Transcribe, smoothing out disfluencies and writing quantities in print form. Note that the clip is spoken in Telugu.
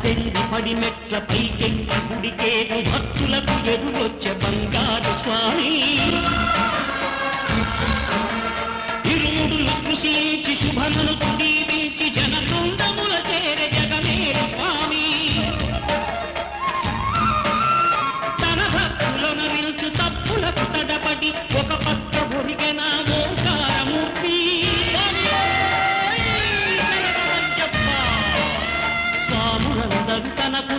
పెళ్లి పడి మెట్ల పైకెక్కి గుడికేగు భక్తులకు ఎదురొచ్చే బంగారు స్వామి ఇరుముడులు స్పృశించి శుభమును దీవించి జనబృందముల చేరే జగమేరు స్వామి తన భక్తులను నిల్చు తప్పులకు తడపడి ఒక పక్క ఒరిగిన ఓంకారమూర్తి స్వాములందరూ తనకు